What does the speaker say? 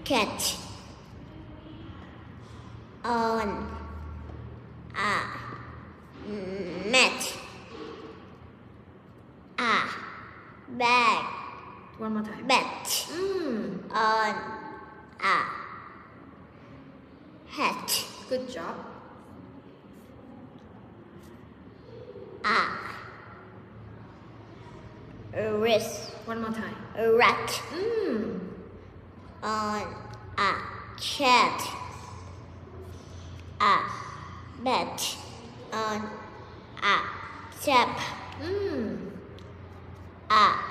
cat on a mat a bag one more time bat on a hat good job a wrist one more time a rat on a cat a bat on a tap a